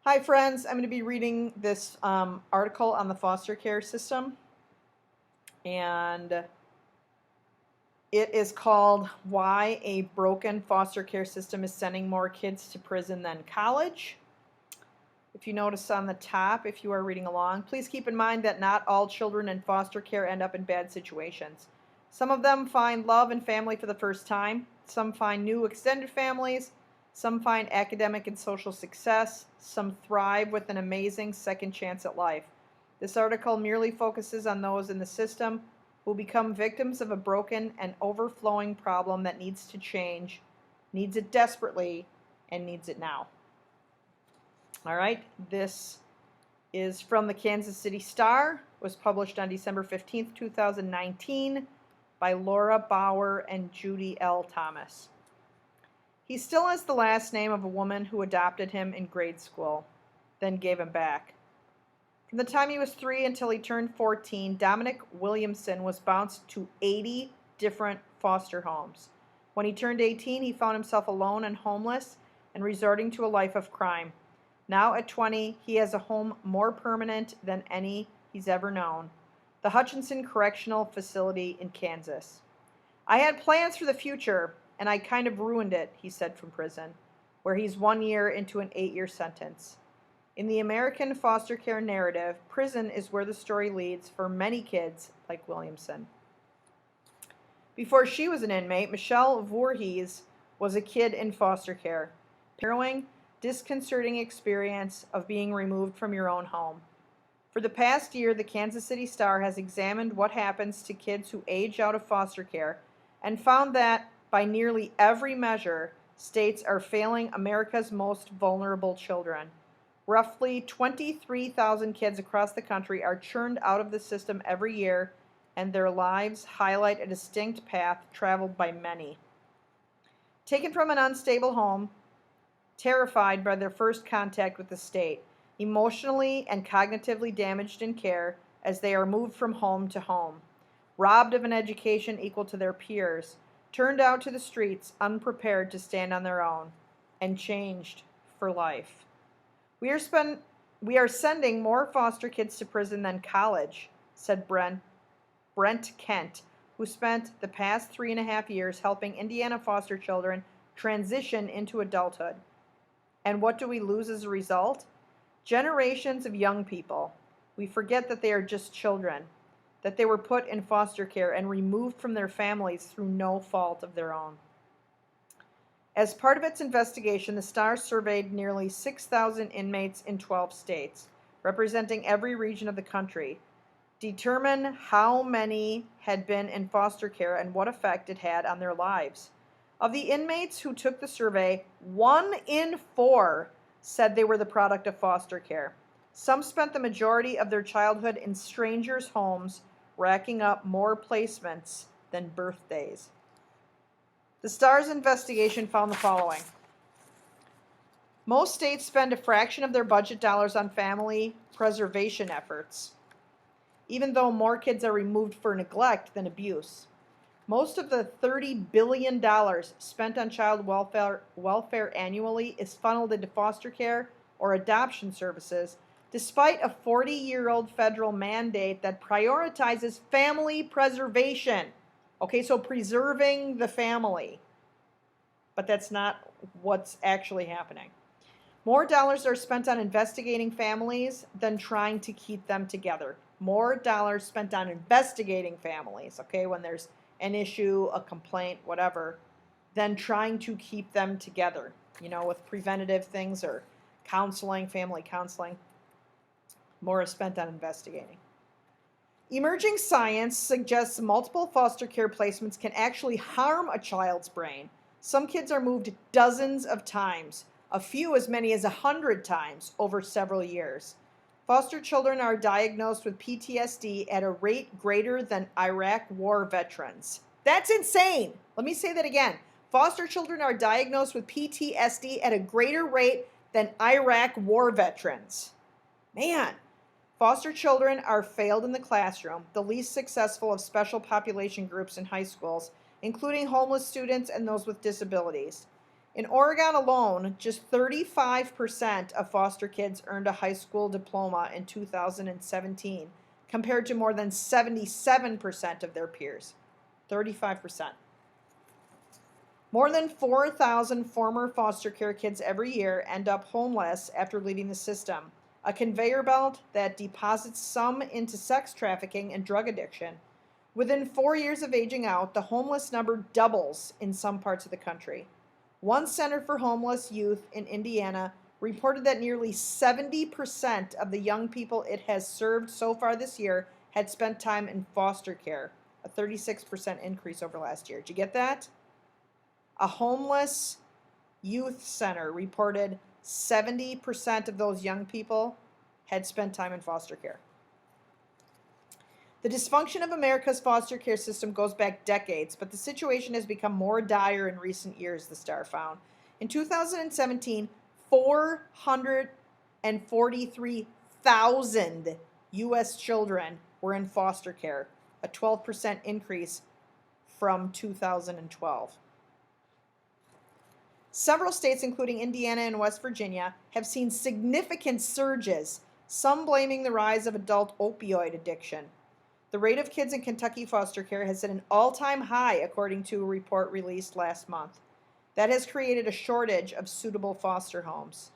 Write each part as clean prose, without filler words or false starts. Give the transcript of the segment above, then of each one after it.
Hi, friends. I'm going to be reading this article on the foster care system, and it is called Why a Broken Foster Care System is Sending More Kids to Prison Than College. If you notice on the top, if you are reading along, please keep in mind that not all children in foster care end up in bad situations. Some of them find love and family for the first time. Some find new extended families. Some find academic and social success. Some thrive with an amazing second chance at life. This article merely focuses on those in the system who become victims of a broken and overflowing problem that needs to change, needs it desperately, and needs it now. All right, this is from the Kansas City Star, was published on December 15th, 2019 by Laura Bauer and Judy L. Thomas. He still has the last name of a woman who adopted him in grade school, then gave him back. From the time he was 3 until he turned 14, Dominic Williamson was bounced to 80 different foster homes. When he turned 18, he found himself alone and homeless and resorting to a life of crime. Now at 20, he has a home more permanent than any he's ever known, the Hutchinson Correctional Facility in Kansas. I had plans for the future, and I kind of ruined it, he said from prison, where he's 1 year into an 8-year sentence. In the American foster care narrative, prison is where the story leads for many kids like Williamson. Before she was an inmate, Michelle Voorhees was a kid in foster care. Harrowing, disconcerting experience of being removed from your own home. For the past year, the Kansas City Star has examined what happens to kids who age out of foster care and found that, by nearly every measure, states are failing America's most vulnerable children. Roughly 23,000 kids across the country are churned out of the system every year, and their lives highlight a distinct path traveled by many. Taken from an unstable home, terrified by their first contact with the state, emotionally and cognitively damaged in care as they are moved from home to home, robbed of an education equal to their peers, turned out to the streets unprepared to stand on their own, and changed for life. We are sending more foster kids to prison than college, said Brent Kent, who spent the past 3.5 years helping Indiana foster children transition into adulthood. And what do we lose as a result? Generations of young people. We forget that they are just children, that they were put in foster care and removed from their families through no fault of their own. As part of its investigation, the Star surveyed nearly 6,000 inmates in 12 states, representing every region of the country, determine how many had been in foster care and what effect it had on their lives. Of the inmates who took the survey, 1 in 4 said they were the product of foster care. Some spent the majority of their childhood in strangers' homes, racking up more placements than birthdays. The Star's investigation found the following. Most states spend a fraction of their budget dollars on family preservation efforts, even though more kids are removed for neglect than abuse. Most of the $30 billion spent on child welfare annually is funneled into foster care or adoption services, despite a 40-year-old federal mandate that prioritizes family preservation. Okay, so preserving the family. But that's not what's actually happening. More dollars are spent on investigating families than trying to keep them together. More dollars spent on investigating families, okay, when there's an issue, a complaint, whatever, than trying to keep them together, with preventative things or counseling, family counseling. More is spent on investigating. Emerging science suggests multiple foster care placements can actually harm a child's brain. Some kids are moved dozens of times, a few as many as 100 times over several years. Foster children are diagnosed with PTSD at a rate greater than Iraq war veterans. That's insane. Let me say that again. Foster children are diagnosed with PTSD at a greater rate than Iraq war veterans. Man. Foster children are failed in the classroom, the least successful of special population groups in high schools, including homeless students and those with disabilities. In Oregon alone, just 35% of foster kids earned a high school diploma in 2017, compared to more than 77% of their peers. 35%. More than 4,000 former foster care kids every year end up homeless after leaving the system, a conveyor belt that deposits some into sex trafficking and drug addiction. Within 4 years of aging out, the homeless number doubles in some parts of the country. One Center for Homeless Youth in Indiana reported that nearly 70% of the young people it has served so far this year had spent time in foster care, a 36% increase over last year. Did you get that? A homeless youth center reported 70% of those young people had spent time in foster care. The dysfunction of America's foster care system goes back decades, but the situation has become more dire in recent years, the Star found. In 2017, 443,000 U.S. children were in foster care, a 12% increase from 2012. Several states, including Indiana and West Virginia, have seen significant surges, some blaming the rise of adult opioid addiction. The rate of kids in Kentucky foster care has hit an all-time high, according to a report released last month. That has created a shortage of suitable foster homes.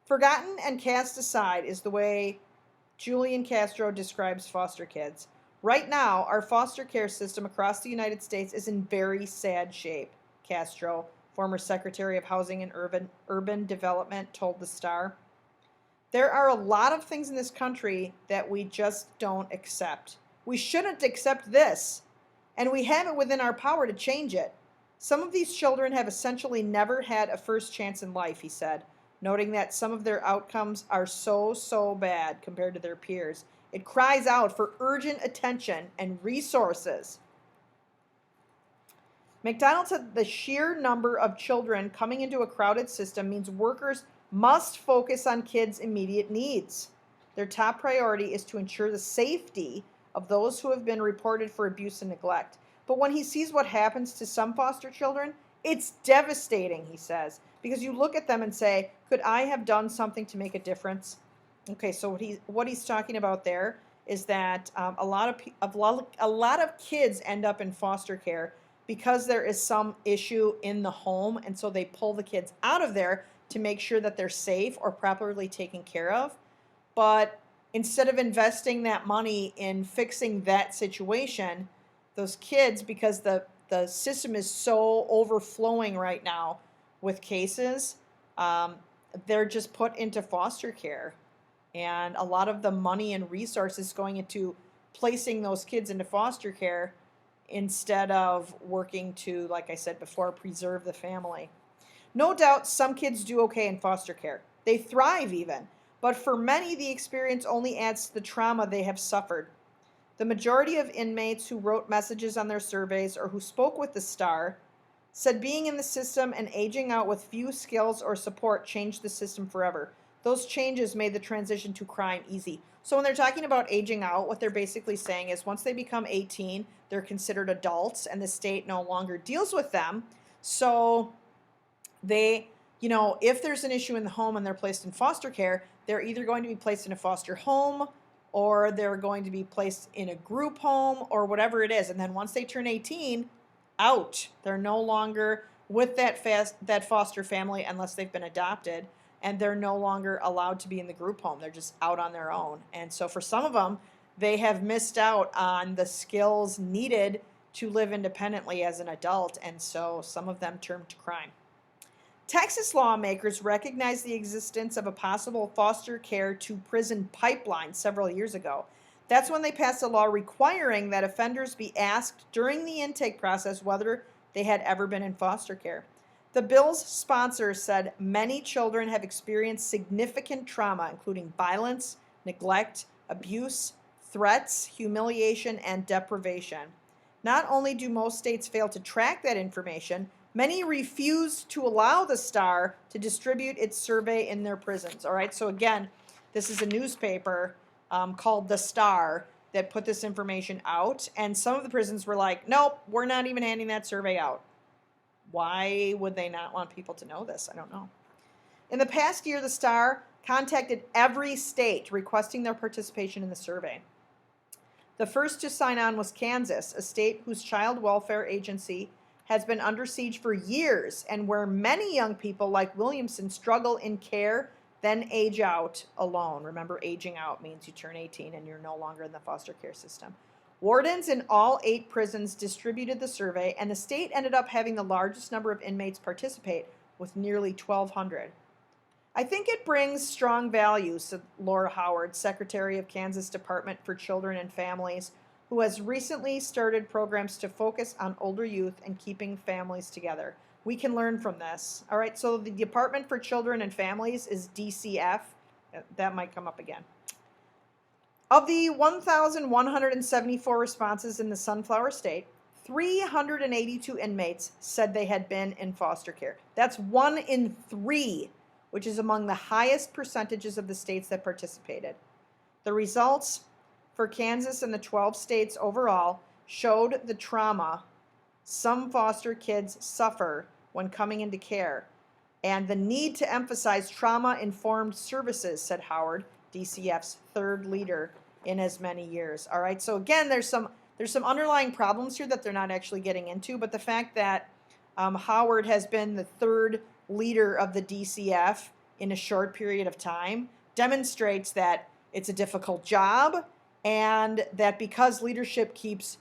Forgotten and cast aside is the way Julian Castro describes foster kids. Right now, our foster care system across the United States is in very sad shape, Castro, former Secretary of Housing and Urban Development, told the Star. There are a lot of things in this country that we just don't accept. We shouldn't accept this, and we have it within our power to change it. Some of these children have essentially never had a first chance in life, he said, noting that some of their outcomes are so bad compared to their peers. It cries out for urgent attention and resources. McDonald said the sheer number of children coming into a crowded system means workers must focus on kids' immediate needs. Their top priority is to ensure the safety of those who have been reported for abuse and neglect. But when he sees what happens to some foster children, it's devastating, he says, because you look at them and say, could I have done something to make a difference? Okay, so what he's talking about there is that a lot of kids end up in foster care because there is some issue in the home, and so they pull the kids out of there to make sure that they're safe or properly taken care of. But instead of investing that money in fixing that situation, those kids, because the system is so overflowing right now with cases, they're just put into foster care. And a lot of the money and resources going into placing those kids into foster care instead of working to, like I said before, preserve the family. No doubt some kids do okay in foster care. They thrive even. But for many, the experience only adds to the trauma they have suffered. The majority of inmates who wrote messages on their surveys or who spoke with the Star said being in the system and aging out with few skills or support changed the system forever. Those changes made the transition to crime easy. So when they're talking about aging out, what they're basically saying is once they become 18, they're considered adults and the state no longer deals with them. So they, if there's an issue in the home and they're placed in foster care, they're either going to be placed in a foster home or they're going to be placed in a group home or whatever it is. And then once they turn 18, out. They're no longer with that foster family unless they've been adopted, and they're no longer allowed to be in the group home. They're just out on their own. And so for some of them, they have missed out on the skills needed to live independently as an adult, and so some of them turn to crime. Texas lawmakers recognized the existence of a possible foster care to prison pipeline several years ago. That's when they passed a law requiring that offenders be asked during the intake process whether they had ever been in foster care. The bill's sponsors said many children have experienced significant trauma, including violence, neglect, abuse, threats, humiliation, and deprivation. Not only do most states fail to track that information, many refuse to allow the Star to distribute its survey in their prisons. All right, so again, this is a newspaper called The Star that put this information out, and some of the prisons were like, nope, we're not even handing that survey out. Why would they not want people to know this? I don't know. In the past year, the Star contacted every state requesting their participation in the survey. The first to sign on was Kansas, a state whose child welfare agency has been under siege for years and where many young people like Williamson struggle in care, then age out alone. Remember, aging out means you turn 18 and you're no longer in the foster care system. Wardens in all 8 prisons distributed the survey, and the state ended up having the largest number of inmates participate, with nearly 1,200. I think it brings strong value, said Laura Howard, Secretary of Kansas Department for Children and Families, who has recently started programs to focus on older youth and keeping families together. We can learn from this. All right, so the Department for Children and Families is DCF. That might come up again. Of the 1,174 responses in the Sunflower State, 382 inmates said they had been in foster care. That's 1 in 3, which is among the highest percentages of the states that participated. The results for Kansas and the 12 states overall showed the trauma some foster kids suffer when coming into care, and the need to emphasize trauma-informed services, said Howard, DCF's 3rd leader in as many years. All right, so again, there's some underlying problems here that they're not actually getting into, but the fact that Howard has been the 3rd leader of the DCF in a short period of time demonstrates that it's a difficult job, and that because leadership keeps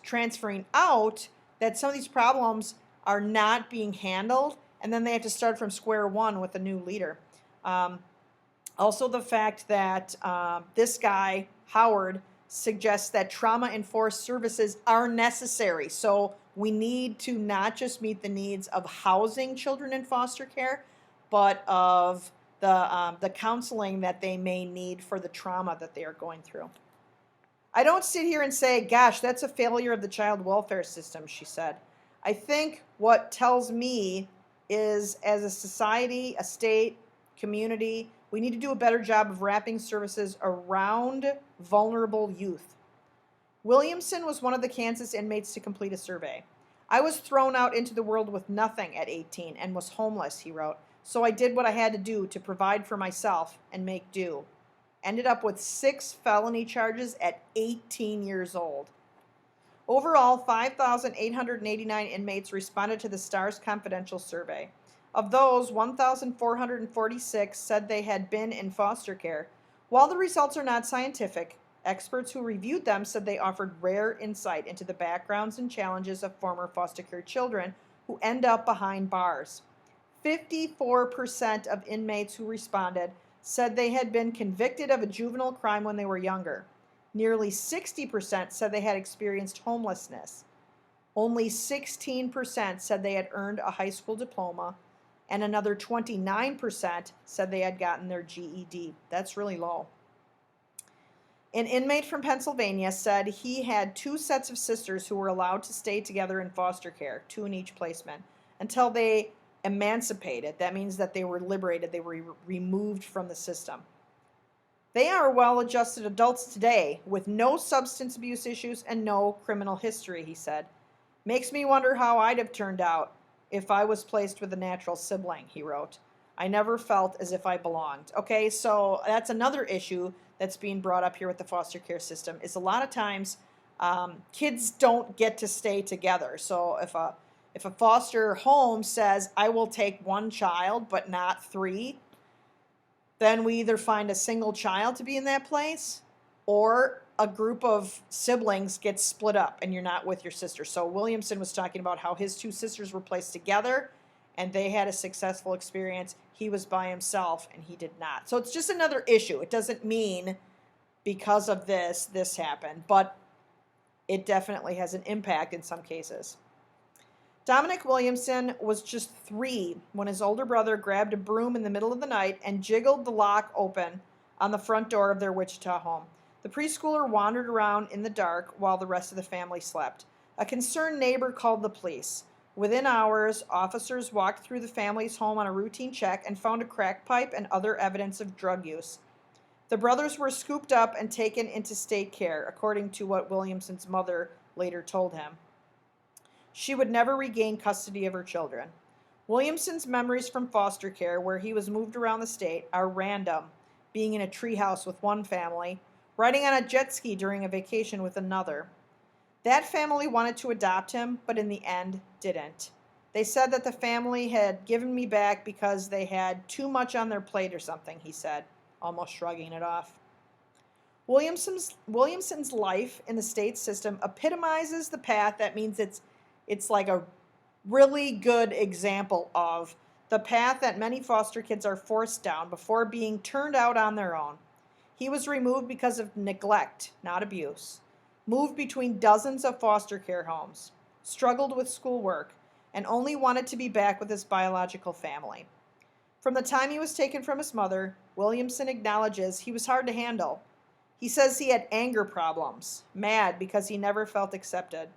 transferring out, that some of these problems are not being handled, and then they have to start from square one with a new leader. Also, the fact that this guy, Howard, suggests that trauma-enforced services are necessary. So we need to not just meet the needs of housing children in foster care, but of the counseling that they may need for the trauma that they are going through. I don't sit here and say, gosh, that's a failure of the child welfare system, she said. I think what tells me is, as a society, a state, community, we need to do a better job of wrapping services around vulnerable youth. Williamson was one of the Kansas inmates to complete a survey. I was thrown out into the world with nothing at 18 and was homeless, he wrote. So I did what I had to do to provide for myself and make do. Ended up with 6 felony charges at 18 years old. Overall, 5,889 inmates responded to the Star's confidential survey. Of those, 1,446 said they had been in foster care. While the results are not scientific, experts who reviewed them said they offered rare insight into the backgrounds and challenges of former foster care children who end up behind bars. 54% of inmates who responded said they had been convicted of a juvenile crime when they were younger. Nearly 60% said they had experienced homelessness. Only 16% said they had earned a high school diploma, and another 29% said they had gotten their GED. That's really low. An inmate from Pennsylvania said he had 2 sets of sisters who were allowed to stay together in foster care, 2 in each placement, until they emancipated. That means that they were liberated, they were removed from the system. They are well-adjusted adults today with no substance abuse issues and no criminal history, he said. Makes me wonder how I'd have turned out if I was placed with a natural sibling, he wrote. I never felt as if I belonged. Okay, so that's another issue that's being brought up here with the foster care system, is a lot of times kids don't get to stay together. So if a foster home says, I will take 1 child but not 3, then we either find a single child to be in that place, or a group of siblings gets split up and you're not with your sister. So Williamson was talking about how his 2 sisters were placed together and they had a successful experience. He was by himself and he did not. So it's just another issue. It doesn't mean because of this happened, but it definitely has an impact in some cases. Dominic Williamson was just 3 when his older brother grabbed a broom in the middle of the night and jiggled the lock open on the front door of their Wichita home. The preschooler wandered around in the dark while the rest of the family slept. A concerned neighbor called the police. Within hours, officers walked through the family's home on a routine check and found a crack pipe and other evidence of drug use. The brothers were scooped up and taken into state care, according to what Williamson's mother later told him. she would never regain custody of her children. Williamson's memories from foster care, where he was moved around the state, are random, being in a treehouse with one family, riding on a jet ski during a vacation with another. That family wanted to adopt him, but in the end didn't. They said that the family had given me back because they had too much on their plate or something, he said, almost shrugging it off. Williamson's life in the state system epitomizes the path. That means it's like a really good example of the path that many foster kids are forced down before being turned out on their own. He was removed because of neglect, not abuse, moved between dozens of foster care homes, struggled with schoolwork, and only wanted to be back with his biological family. From the time he was taken from his mother, Williamson acknowledges he was hard to handle. He says he had anger problems, mad because he never felt accepted.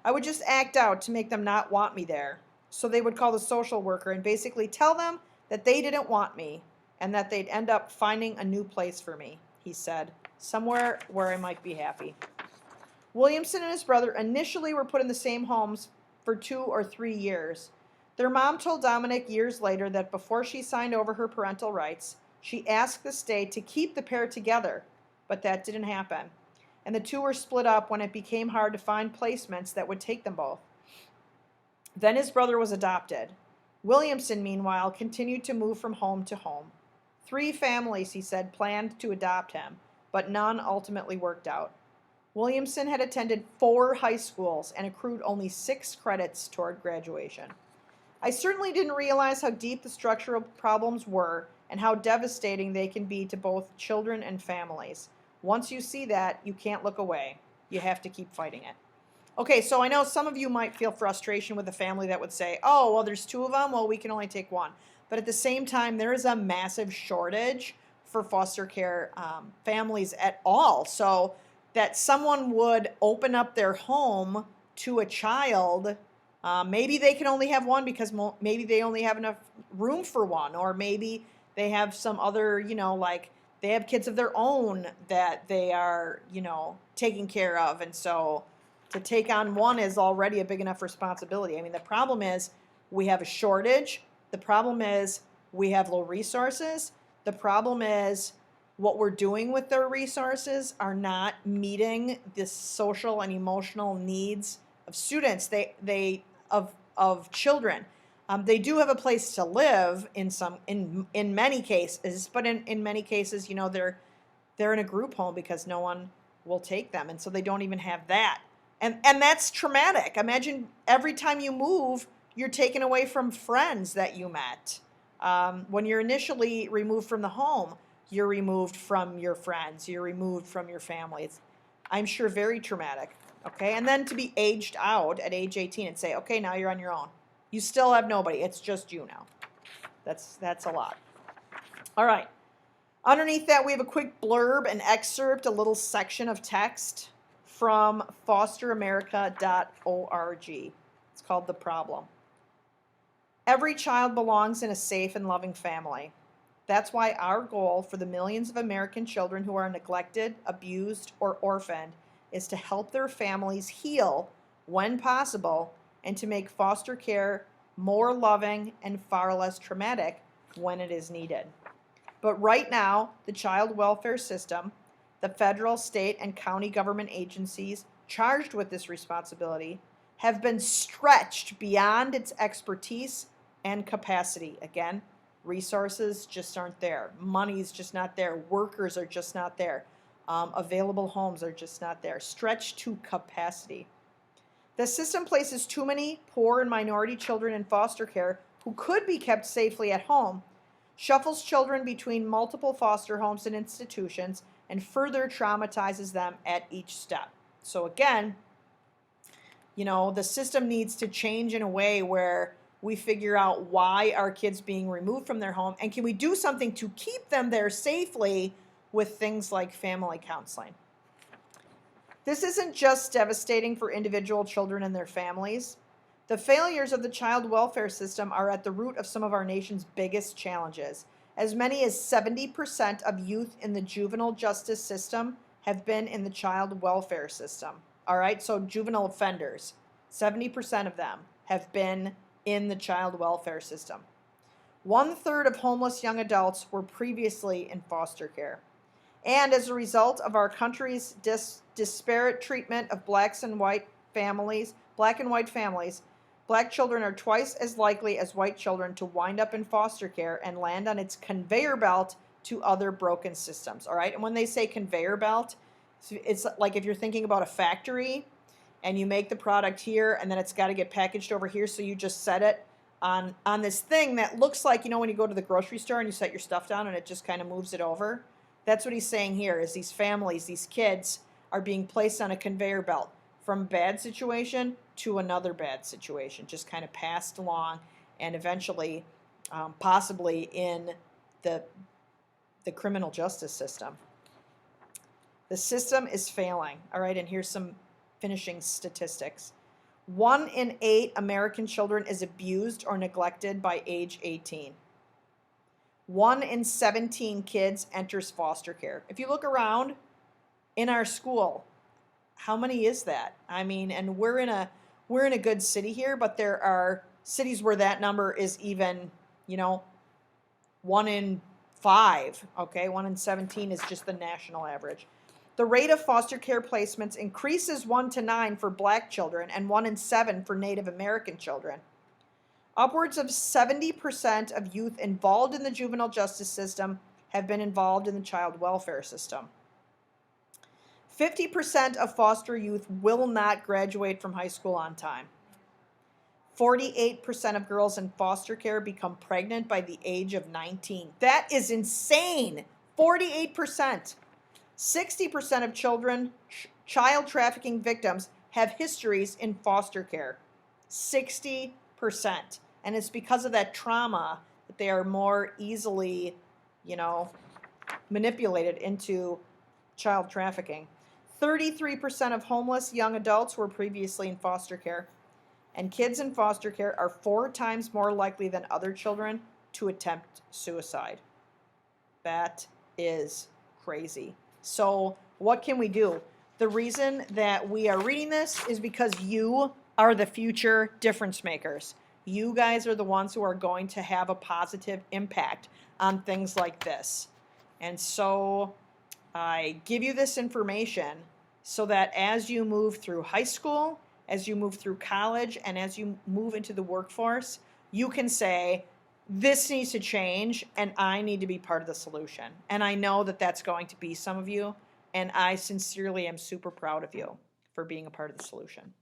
I would just act out to make them not want me there. So they would call the social worker and basically tell them that they didn't want me and that they'd end up finding a new place for me, he said, somewhere where I might be happy. Williamson and his brother initially were put in the same homes for 2 or 3 years. Their mom told Dominic years later that before she signed over her parental rights, she asked the state to keep the pair together, but that didn't happen. And the two were split up when it became hard to find placements that would take them both. Then his brother was adopted. Williamson, meanwhile, continued to move from home to home. 3 families, he said, planned to adopt him, but none ultimately worked out. Williamson had attended 4 high schools and accrued only 6 credits toward graduation. I certainly didn't realize how deep the structural problems were and how devastating they can be to both children and families. Once you see that, you can't look away. You have to keep fighting it. Okay, so I know some of you might feel frustration with a family that would say, oh, well, there's 2 of them, well, we can only take 1. But at the same time, there is a massive shortage for foster care families at all. So that someone would open up their home to a child, maybe they can only have 1 because maybe they only have enough room for 1, or maybe they have some other, like they have kids of their own that they are, taking care of. And so to take on 1 is already a big enough responsibility. I mean, the problem is we have a shortage. The problem is we have low resources. The problem is what we're doing with their resources are not meeting the social and emotional needs of students, of children. They do have a place to live in many cases, but in many cases, they're in a group home because no one will take them, and so they don't even have that. And that's traumatic. Imagine every time you move, you're taken away from friends that you met. When you're initially removed from the home, you're removed from your friends, you're removed from your family. It's, I'm sure, very traumatic. Okay, and then to be aged out at age 18 and say, okay, now you're on your own. You still have nobody. It's just you now. That's a lot. All right. Underneath that, we have a quick blurb, an excerpt, a little section of text from fosteramerica.org. It's called The Problem. Every child belongs in a safe and loving family. That's why our goal for the millions of American children who are neglected, abused, or orphaned is to help their families heal when possible and to make foster care more loving and far less traumatic when it is needed. But right now, the child welfare system, the federal, state, and county government agencies charged with this responsibility have been stretched beyond its expertise and capacity. Again, resources just aren't there. Money's just not there. Workers are just not there. Available homes are just not there. Stretched to capacity. The system places too many poor and minority children in foster care who could be kept safely at home, shuffles children between multiple foster homes and institutions, and further traumatizes them at each step. So again, the system needs to change in a way where we figure out why are kids being removed from their home, and can we do something to keep them there safely with things like family counseling. This isn't just devastating for individual children and their families. The failures of the child welfare system are at the root of some of our nation's biggest challenges. As many as 70% of youth in the juvenile justice system have been in the child welfare system. All right, so juvenile offenders. 70% of them have been in the child welfare system. 1/3 of homeless young adults were previously in foster care. And as a result of our country's disparate treatment of black and white families, black children are twice as likely as white children to wind up in foster care and land on its conveyor belt to other broken systems. All right. And when they say conveyor belt, it's like if you're thinking about a factory and you make the product here and then it's got to get packaged over here. So you just set it on this thing that looks like, when you go to the grocery store and you set your stuff down and it just kind of moves it over. That's what he's saying here is these families, these kids are being placed on a conveyor belt from bad situation to another bad situation, just kind of passed along and eventually possibly in the criminal justice system. The system is failing. All right, and here's some finishing statistics. 1 in 8 American children is abused or neglected by age 18. 1 in 17 kids enters foster care. If you look around in our school, how many is that? I mean, and we're in a good city here, but there are cities where that number is even, 1 in 5. Okay, 1 in 17 is just the national average. The rate of foster care placements increases 1 to 9 for black children and 1 in 7 for Native American children. Upwards of 70% of youth involved in the juvenile justice system have been involved in the child welfare system. 50% of foster youth will not graduate from high school on time. 48% of girls in foster care become pregnant by the age of 19. That is insane. 48%. 60% of children, child trafficking victims have histories in foster care. 60%. And it's because of that trauma that they are more easily, manipulated into child trafficking. 33% of homeless young adults were previously in foster care. And kids in foster care are 4 times more likely than other children to attempt suicide. That is crazy. So what can we do? The reason that we are reading this is because you are the future difference makers. You guys are the ones who are going to have a positive impact on things like this. And so I give you this information so that as you move through high school, as you move through college, and as you move into the workforce, you can say, this needs to change and I need to be part of the solution. And I know that that's going to be some of you, and I sincerely am super proud of you for being a part of the solution.